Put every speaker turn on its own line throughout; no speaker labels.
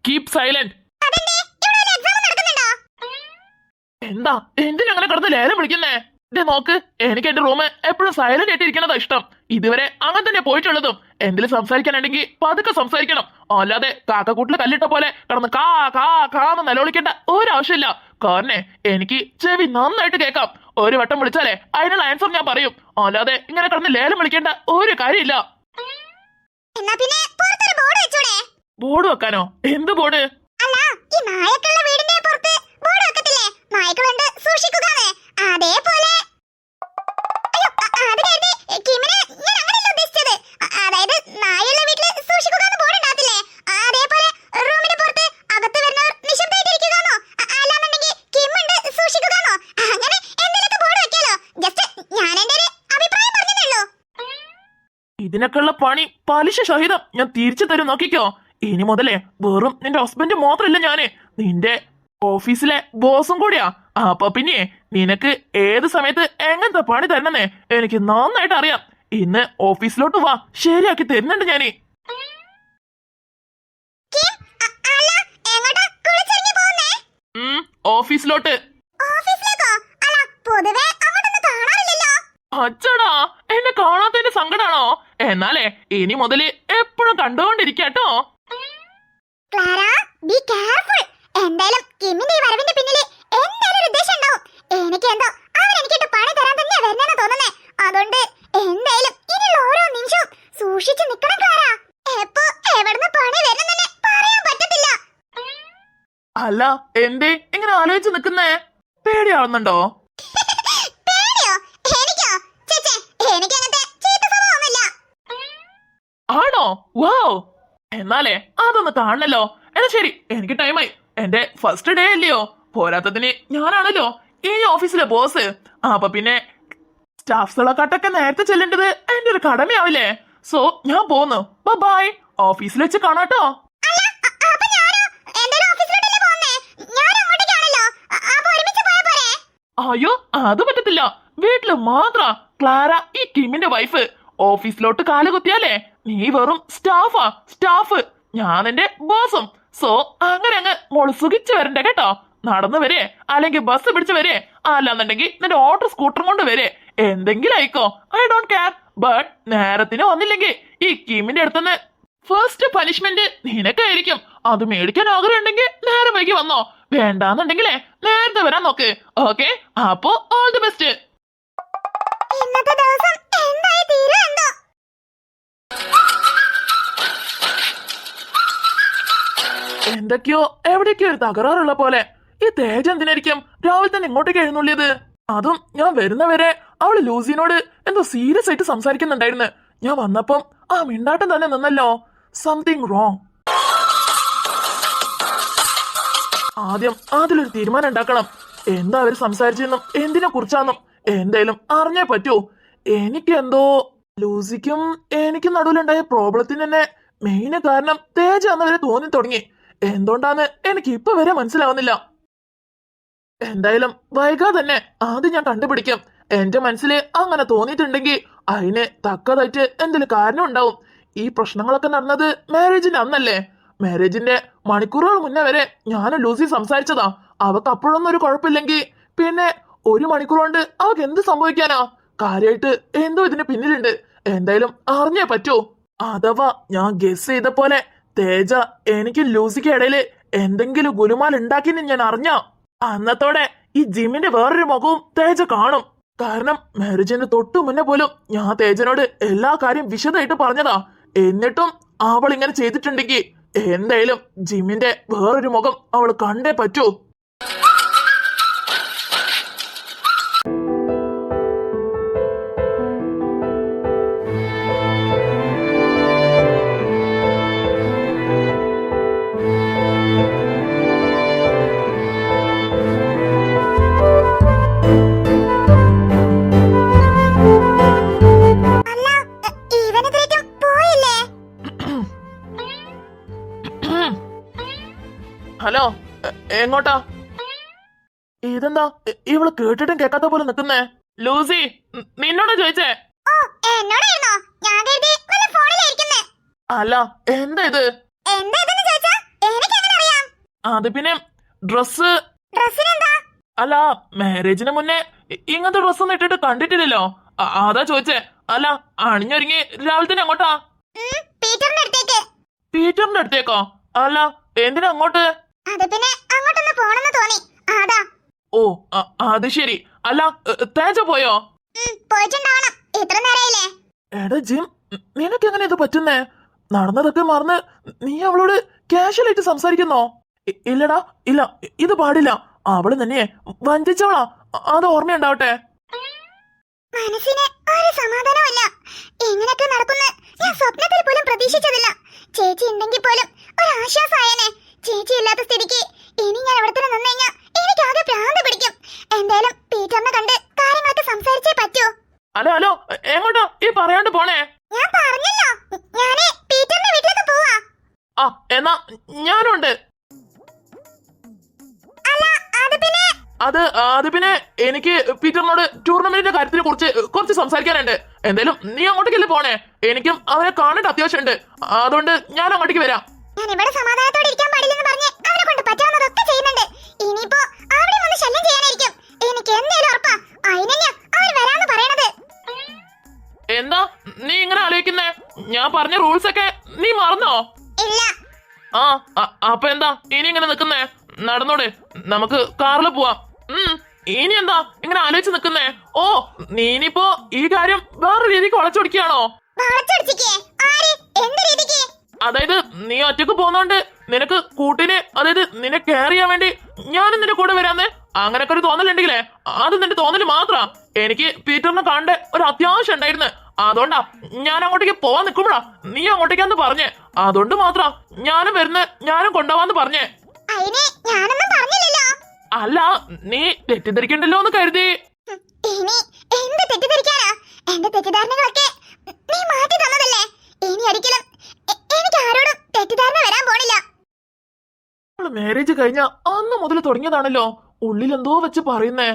Keep silent. എന്താ എന്തിനങ്ങനെ കിടന്ന് ലേലം വിളിക്കുന്നേ? നോക്ക്, എനിക്ക് എന്റെ റൂം എപ്പോഴും സൈലന്റ് ആയിട്ട് ഇരിക്കണതാ ഇഷ്ടം. ഇതുവരെ അങ്ങനെ തന്നെ പോയിട്ടുള്ളതും. എന്തെങ്കിലും സംസാരിക്കാനുണ്ടെങ്കിൽ പതുക്കെ സംസാരിക്കണം. അല്ലാതെ കാക്കക്കൂട്ടില് കല്ലിട്ട പോലെ കിടന്ന് കാ കാ കാന്ന് നിലവിളിക്കേണ്ട ഒരാവശ്യമില്ല. കാരണം എനിക്ക് ചെവി നന്നായിട്ട് കേൾക്കാം. ഒരു വട്ടം വിളിച്ചാലേ അതിനുള്ള ആൻസർ ഞാൻ പറയും. അല്ലാതെ ഇങ്ങനെ കിടന്ന് ലേലം വിളിക്കേണ്ട ഒരു കാര്യമില്ല. ബോർഡ് വെക്കാനോ? എന്ത് ബോർഡ്? ഇതിനൊക്കെയുള്ള പണി പലിശ സഹിതം ഞാൻ തിരിച്ചു തരും, നോക്കിക്കോ. ഇനി മുതലേ വെറും നിന്റെ ഹസ്ബൻഡ് മാത്രല്ല ഞാന്, നിന്റെ ഓഫീസിലെ ബോസും കൂടിയാ. അപ്പൊ പിന്നെ നിനക്ക് ഏത് സമയത്ത് എങ്ങനത്തെ പണി തരണമെന്നേ എനിക്ക് നന്നായിട്ട് അറിയാം. ഇന്ന് ഓഫീസിലോട്ട് വാ, ശരിയാക്കി തരുന്നുണ്ട് ഞാന്. ഓഫീസിലോട്ട്. അച്ചടാ, എന്നെ കാണാത്തതിന്റെ സങ്കടാണോ? എന്നാലേ ഇനി മുതല് എപ്പോഴും കണ്ടുകൊണ്ടിരിക്കാട്ടോ. അല്ല, എന്തേ ഇങ്ങനെ ആലോചിച്ച് നിക്കുന്നേ? പേടിയാവുന്നുണ്ടോ? ആണോ? വാവ്, എന്നാലേ അതൊന്ന് കാണണല്ലോ. എന്നാ ശരി, എനിക്ക് ടൈമായി. എന്റെ ഫസ്റ്റ് ഡേ അല്ലയോ? പോരാത്തതിന് ഞാനാണല്ലോ ഈ ഓഫീസിലെ ബോസ്. അപ്പൊ പിന്നെ സ്റ്റാഫ്സുകളെക്കാട്ടൊക്കെ നേരത്തെ ചെല്ലേണ്ടത് എന്റെ ഒരു കടമയാവില്ലേ? സോ ഞാൻ പോന്നു. ബൈ, ഓഫീസിൽ വെച്ച് കാണാട്ടോ. അയ്യോ, അത് പറ്റത്തില്ല. വീട്ടില് മാത്ര ക്ലാര ഈ കിമ്മിന്റെ വൈഫ്. ഓഫീസിലോട്ട് കാലുകുത്തിയാലേ നീ വെറും സ്റ്റാഫ്. ഞാൻ എന്റെ ബോസും. സോ അങ്ങനെ അങ്ങ് മോള് സുഖിച്ചു വരണ്ടേ കേട്ടോ. നടന്നു വരെ, അല്ലെങ്കിൽ ബസ് പിടിച്ച് വരെ, അല്ലാന്നുണ്ടെങ്കിൽ നിന്റെ ഓട്ടോ സ്കൂട്ടർ കൊണ്ട് വരെ, എന്തെങ്കിലും ആയിക്കോ. I don't care. ബട്ട് നേരത്തിന് വന്നില്ലെങ്കിൽ ഈ കിമ്മിന്റെ അടുത്തുനിന്ന് ഫസ്റ്റ് പനിഷ്മെന്റ് നിനക്കായിരിക്കും. അത് മേടിക്കാൻ ആഗ്രഹം ഉണ്ടെങ്കിൽ നേരെ വൈകി വന്നോ. വേണ്ടാന്നുണ്ടെങ്കിലേ നേരത്തെ വരാൻ നോക്ക്. ഓക്കെ, അപ്പോ ഓൾ ദി ബെസ്റ്റ്. എന്തൊക്കെയോ എവിടേക്കോ ഒരു തകരാറുള്ള പോലെ. ഈ തേജ എന്തിനായിരിക്കും രാവിലെ തന്നെ ഇങ്ങോട്ടേക്ക് എഴുന്നള്ളിയത്? അതും ഞാൻ വരുന്നവരെ അവള് ലൂസിനോട് എന്തോ സീരിയസ് ആയിട്ട് സംസാരിക്കുന്നുണ്ടായിരുന്നു. ഞാൻ വന്നപ്പം ആ മിണ്ടാട്ടം തന്നെ നിന്നല്ലോ. Something wrong. ആദ്യം അതിലൊരു തീരുമാനം ഉണ്ടാക്കണം. എന്താ അവര് സംസാരിച്ചെന്നും എന്തിനെ കുറിച്ചാന്നും എന്തായാലും അറിഞ്ഞേ പറ്റൂ. എനിക്കെന്തോ ലൂസിക്കും എനിക്കും നടുവിലുണ്ടായ പ്രോബ്ലത്തിന് തന്നെ മെയിന് കാരണം തേജ എന്നവരെ തോന്നി തുടങ്ങി. എന്തുകൊണ്ടാന്ന് എനിക്ക് ഇപ്പൊ വരെ മനസ്സിലാവുന്നില്ല. എന്തായാലും വൈകാതെ തന്നെ ആദ്യം ഞാൻ കണ്ടുപിടിക്കും. എന്റെ മനസ്സിൽ അങ്ങനെ തോന്നിയിട്ടുണ്ടെങ്കിൽ അതിന് തക്കതായിട്ട് എന്തെങ്കിലും കാരണം ഉണ്ടാവും. ഈ പ്രശ്നങ്ങളൊക്കെ നടന്നത് മാരേജിന്റെ അന്നല്ലേ? മാരേജിന്റെ മണിക്കൂറുകൾ മുന്നേ വരെ ഞാനും ലൂസി സംസാരിച്ചതാ. അവക്ക് അപ്പോഴൊന്നും ഒരു കുഴപ്പമില്ലെങ്കിൽ പിന്നെ ഒരു മണിക്കൂർ കൊണ്ട് അവക്ക് എന്ത് സംഭവിക്കാനാ? കാര്യമായിട്ട് എന്തോ ഇതിന് പിന്നിലുണ്ട്. എന്തായാലും അറിഞ്ഞേ പറ്റൂ. അഥവാ ഞാൻ ഗസ് ചെയ്ത പോലെ തേജ എനിക്ക് ലൂസിക്ക് ഇടയില് എന്തെങ്കിലും ഗുലുമാൽ ഉണ്ടാക്കിന്ന് ഞാൻ അറിഞ്ഞ അന്നത്തോടെ ഈ ജിമ്മിന്റെ വേറൊരു മുഖവും തേജ കാണും. കാരണം മാരേജിന് തൊട്ടു മുന്നേ പോലും ഞാൻ തേജനോട് എല്ലാ കാര്യം വിശദമായിട്ട് പറഞ്ഞതാ. എന്നിട്ടും അവൾ ഇങ്ങനെ ചെയ്തിട്ടുണ്ടെങ്കിൽ എന്തായാലും ജിമ്മിന്റെ വേറൊരു മുഖം അവൾ കണ്ടേ പറ്റൂ. ഹലോ, എങ്ങോട്ടാ? ഇതെന്താ ഇവള് കേട്ടിട്ടും കേൾക്കാത്ത പോലെ നിക്കുന്നേ? ലൂസി, നിന്നോടാ ചോദിച്ചേ? അല്ല, എന്താ ഇത്? അത് പിന്നെ ഡ്രസ് അല്ല മാരേജിന് മുന്നേ ഇങ്ങനത്തെ ഡ്രസ്സൊന്നും ഇട്ടിട്ട് കണ്ടിട്ടില്ലല്ലോ. അതാ ചോദിച്ചേ. അല്ല അണിഞ്ഞൊരുങ്ങി രാവിലെ തന്നെ അങ്ങോട്ടാ? പീറ്ററിന്റെ അടുത്തേക്കോ? അല്ല എന്തിനാ അങ്ങോട്ട്? ഓ അത് ശരി. അല്ല തേജ പോയോ? എടാ ജിം, നിനക്ക് എങ്ങനെ ഇത് പറ്റുന്നേ? നടന്നതൊക്കെ മറന്ന് നീ അവളോട് കാഷ്വലായിട്ട് സംസാരിക്കുന്നോ? ഇല്ലടാ ഇല്ല, ഇത് പാടില്ല. അവള് തന്നെ വഞ്ചിച്ചവളാ, അത് ഓർമ്മയുണ്ടാവട്ടെ.
മനസ്സിന് ഒരു സമാധാനമല്ല. എങ്ങനെയൊക്കെ നടക്കുന്ന ഞാൻ സ്വപ്നത്തിൽ പോലും പ്രതീക്ഷിച്ചതില്ല. ചേച്ചി ഉണ്ടെങ്കിൽ പോലും ഒരു ആശ്വാസമായേനെ. ചേച്ചി ഇല്ലാത്ത സ്ഥിതിക്ക് ഇനി ഞാൻ ഇവിടെ തന്നെ നിന്ന് കഴിഞ്ഞാൽ എനിക്ക് ആകെ ഭ്രാന്ത് പിടിക്കും. എന്തായാലും പീറ്ററിനെ കണ്ട് കാര്യങ്ങളൊക്കെ സംസാരിച്ചേ പറ്റൂ.
ഹലോ ഹലോ, എങ്ങോട്ടാ ഈ പറയാണ്ട് പോണേ?
ഞാൻ പറഞ്ഞല്ലോ, ഞാനേ പീറ്ററിന്റെ വീട്ടിലേക്ക് പോവാ.
ആ എന്നാ ഞാനുണ്ട്.
അല്ല
അത് പിന്നെ എനിക്ക് പീറ്ററിനോട് ടൂർണമെന്റിന്റെ കാര്യത്തിനെ കുറിച്ച് കുറച്ച് സംസാരിക്കാനുണ്ട്. എന്തായാലും നീ അങ്ങോട്ടേക്കല്ലേ പോണേ? എനിക്കും അവനെ കാണേണ്ട അത്യാവശ്യമുണ്ട്. അതുകൊണ്ട് ഞാൻ അങ്ങോട്ടേക്ക് വരാം.
ഞാൻ ഇവിടെ സമാധാനത്തോടെ ഇരിക്കാൻ പാടില്ലെന്ന് പറഞ്ഞ് അവനെ കൊണ്ട് പറ്റാവുന്നതൊക്കെ ചെയ്യുന്നുണ്ട്. ഇനിയിപ്പോ അവിടെ വന്ന് ശല്യം ചെയ്യാനായിരിക്കും. എനിക്ക് എന്തേലും ഉറപ്പാ. അതിനെന്നാ അവൻ വരാന്ന് പറയണത്.
എന്താ നീ ഇങ്ങനെ ആലോചിക്കുന്നേ? ഞാൻ പറഞ്ഞ റൂൾസ് ഒക്കെ നീ മറന്നോ?
ഇല്ല.
ആ അപ്പൊ എന്താ ഇനി ഇങ്ങനെ നിക്കുന്നേ? നടന്നോടെ, നമുക്ക് കാറിൽ പോവാം. ഇനി എന്താ ഇങ്ങനെ ആലോചിച്ച് നിക്കുന്നേ? ഓ നീ ഇനിയിപ്പോ ഈ കാര്യം വേറെ രീതിക്ക് വളച്ചൊടിക്കുകയാണോ? അതായത് നീ ഒറ്റക്ക് പോന്നോണ്ട് നിനക്ക് കൂട്ടിന്, അതായത് നിന്നെ കെയർ ചെയ്യാൻ വേണ്ടി ഞാനും നിന്റെ കൂടെ വരാന്നേ? അങ്ങനൊക്കെ ഒരു തോന്നലുണ്ടെങ്കിലേ അത് നിന്റെ തോന്നല് മാത്രാ. എനിക്ക് പീറ്ററിനെ കാണേണ്ട ഒരു അത്യാവശ്യം ഉണ്ടായിരുന്നു. അതുകൊണ്ടാ ഞാൻ അങ്ങോട്ടേക്ക് പോവാൻ നിൽക്കുമ്പോഴാ നീ അങ്ങോട്ടേക്കാന്ന് പറഞ്ഞേ. അതുകൊണ്ട് മാത്രാ ഞാനും വരുന്ന, ഞാനും കൊണ്ടുപോവാന്ന് പറഞ്ഞേ. അല്ല നീ തെറ്റിദ്ധരിക്കണ്ടല്ലോ എന്ന് കരുതി.
ഇനി എന്ത് തെറ്റിദ്ധരിക്കാനാ? എന്റെ തെറ്റിദ്ധാരണകളൊക്കെ നീ മാറ്റി തന്നതല്ലേ. ഇനി ഒരിക്കലും എനിക്ക് ആരോടും തെറ്റിദ്ധാരണ വരാൻ പോണില്ല.
മാരേജ് കഴിഞ്ഞ അന്ന് മുതൽ തുടങ്ങിയതാണല്ലോ. ഉള്ളിൽ എന്തോ വെച്ച് പറയുന്നേ,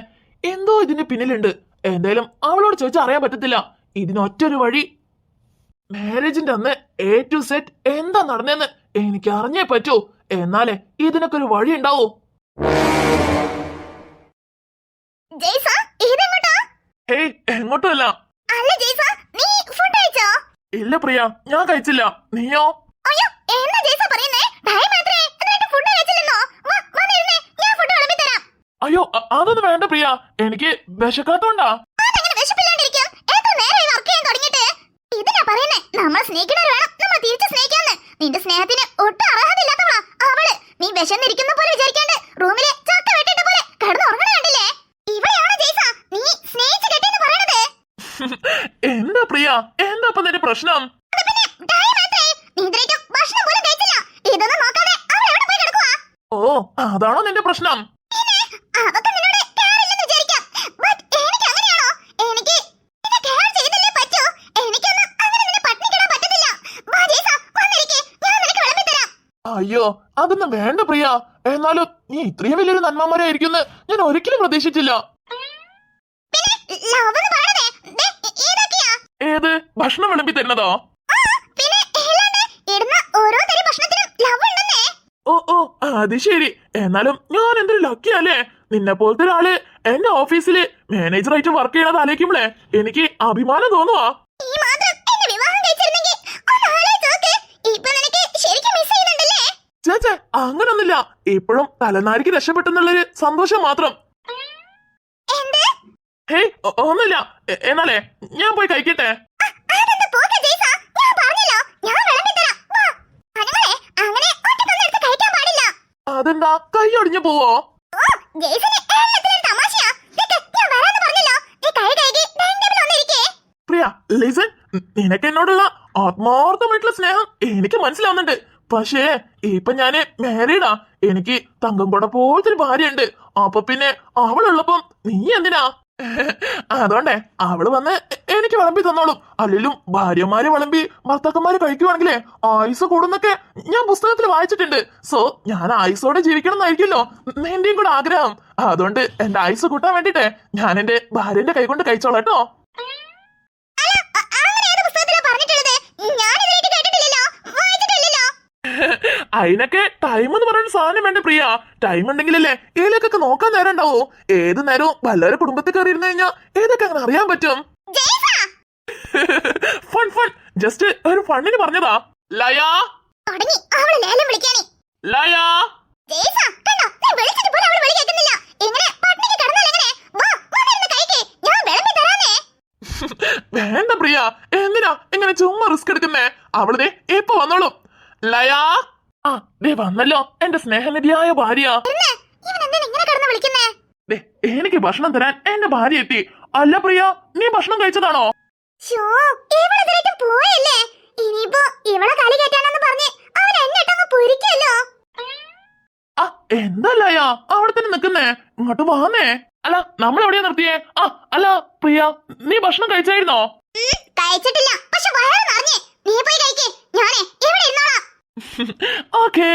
എന്തോ ഇതിന് പിന്നിലുണ്ട്. എന്തായാലും അവളോട് ചോദിച്ചാൽ അറിയാൻ പറ്റത്തില്ല. ഇതിനൊറ്റൊരു വഴി. മാരേജിന്റെ അന്ന് A to Z എന്താ നടന്നെന്ന് എനിക്ക് അറിഞ്ഞേ പറ്റൂ. എന്നാലേ ഇതിനൊക്കെ ഒരു വഴി ഉണ്ടാവൂ. ഹേയ് എങ്ങോട്ടുമല്ല. ഇല്ല പ്രിയ, ഞാൻ കഴിച്ചില്ല. നീയോ? അയ്യോ അതൊന്നും വേണ്ട പ്രിയ, എനിക്ക് വിശക്കാത്തോണ്ടാ.
നിന്റെ സ്നേഹത്തിന് ഒട്ടും അർഹതയില്ലാത്തവളാ അവള്. നീ വിശന്നിരിക്കുന്ന പോലെ വിചാരിക്കാണ്ട് റൂമിലെ ചക്ക വെട്ടിട്ട പോലെ കിടന്നുറങ്ങണ കണ്ടില്ലേ? ഇവളെയാണോ ജയ്സ നീ സ്നേഹിച്ച് കെട്ടിയെന്ന് പറയണത്?
എന്താ പ്രിയ, എന്താ ഇപ്പൊ നിന്റെ പ്രശ്നം? ഓ അതാണോ നിന്റെ പ്രശ്നം? അയ്യോ അതൊന്നും വേണ്ട പ്രിയ. എന്നാലും നീ ഇത്രയും വലിയൊരു നന്മമാരായിരിക്കും ഞാൻ ഒരിക്കലും പ്രതീക്ഷിച്ചില്ല. ഏത് ഭക്ഷണം വിളമ്പി തരുന്നതോ? ഓ ഓ അത് ശരി. എന്നാലും ഞാൻ എന്തൊരു ലക്കിയല്ലേ. നിന്നെ പോലത്തെ ഒരാള് എന്റെ ഓഫീസില് മാനേജറായിട്ട് വർക്ക് ചെയ്യണത് ആലോചിക്കുമ്പോളേ എനിക്ക് അഭിമാനം തോന്നുവാ. ചേച്ചേ അങ്ങനൊന്നുമില്ല. ഇപ്പോഴും തലനാരിക്ക് രക്ഷപ്പെട്ടെന്നുള്ളൊരു സന്തോഷം മാത്രം. ഹേയ് ഒന്നുമില്ല. എന്നാലേ ഞാൻ പോയി കഴിക്കട്ടെ. അതെന്താ കൈ ഒടിഞ്ഞു പോവോ? പ്രിയ ലിസൺ, നിനക്ക് എന്നോടുള്ള ആത്മാർത്ഥമായിട്ടുള്ള സ്നേഹം എനിക്ക് മനസ്സിലാവുന്നുണ്ട്. പക്ഷേ ഇപ്പൊ ഞാന് മാരീഡാ. എനിക്ക് തങ്കം കൂടെ പോലത്തെ ഒരു ഭാര്യയുണ്ട്. അപ്പൊ പിന്നെ അവളുള്ളപ്പം നീ എന്തിനാ? അതുകൊണ്ടേ അവള് വന്ന് എനിക്ക് വിളമ്പി തന്നോളും. അല്ലെങ്കിലും ഭാര്യമാര് വിളമ്പി ഭർത്താക്കന്മാര് കഴിക്കുവാണെങ്കിലേ ആയുസ് കൂടുന്നൊക്കെ ഞാൻ പുസ്തകത്തിൽ വായിച്ചിട്ടുണ്ട്. സോ ഞാൻ ആയുസോടെ ജീവിക്കണം എന്നായിരിക്കുമല്ലോ നിന്റെയും കൂടെ ആഗ്രഹം. അതുകൊണ്ട് എന്റെ ആയുസ് കൂട്ടാൻ വേണ്ടിട്ടേ ഞാൻ എന്റെ ഭാര്യന്റെ കൈ കൊണ്ട് കഴിച്ചോളാം കേട്ടോ. അതിനൊക്കെ ടൈം എന്ന് പറയുന്ന സാധനം വേണ്ട പ്രിയ. ടൈം ഉണ്ടെങ്കിലല്ലേ ഏതൊക്കെ നോക്കാൻ നേരം ഉണ്ടാവോ? ഏത് നേരവും വല്ലവരുടെ കുടുംബത്തിൽ കയറി ഇരുന്ന് കഴിഞ്ഞാൽ ഏതൊക്കെ അങ്ങനെ അറിയാൻ പറ്റും. ഫൺ ഫൺ, ജസ്റ്റ് ഒരു ഫണ്ണിന് പറഞ്ഞതാ. ലയാ
തുടങ്ങി അവള് ലേലം വിളിക്കാനേ.
ലയാ
ജയ്സ, കണ്ടോ? നീ വിളിച്ചിട്ട് പോലും അവള് വിളി കേൾക്കുന്നില്ല. എങ്ങനെ പട്ടിണിക്ക് കിടന്നാൽ എങ്ങനെ? വാ, വന്നിരുന്ന് കഴിക്ക്. ഞാൻ വിളമ്പി തരാന്നേ.
വേണ്ട പ്രിയ, എന്തിനാ ഇങ്ങനെ ചുമ്മാ റിസ്ക് എടുക്കുന്നേ? അവള് ദേ ഇപ്പൊ വന്നോളും. ലയാ ആ ദേ വന്നല്ലോ എന്റെ സ്നേഹനിധിയായ ഭാര്യ.
ഇവൻ എന്തിനാ ഇങ്ങനെ കിടന്ന് വിളിക്കുന്നേ?
ദേ എനിക്ക് ഭക്ഷണം തരാൻ എന്റെ ഭാര്യ എത്തി. അല്ല പ്രിയ, നീ ഭക്ഷണം കഴിച്ചതാണോ?
ശോ, ഇവളിതിലേക്കും പോയല്ലേ? ഇനിയിപ്പോ ഇവളെ കളി കയറ്റാനെന്ന് പറഞ്ഞ് അവൻ എന്നിട്ടങ്ങ് പൊരിക്കല്ലോ.
ആ എന്താ ലയ അവിടെ തന്നെ നിക്കുന്നേ? ഇങ്ങോട്ട് വാന്നേ. അല്ല നമ്മൾ എവിടെയാ നിർത്തിയേ? ആ അല്ല പ്രിയ, നീ ഭക്ഷണം കഴിച്ചായിരുന്നോ?
കഴിച്ചിട്ടില്ല, പക്ഷെ വയറ് നിറഞ്ഞേ. നീ പോയി കഴിക്കേ, ഞാനേ ഇവിടെ ഇരുന്നോളാം.
ഓക്കേ.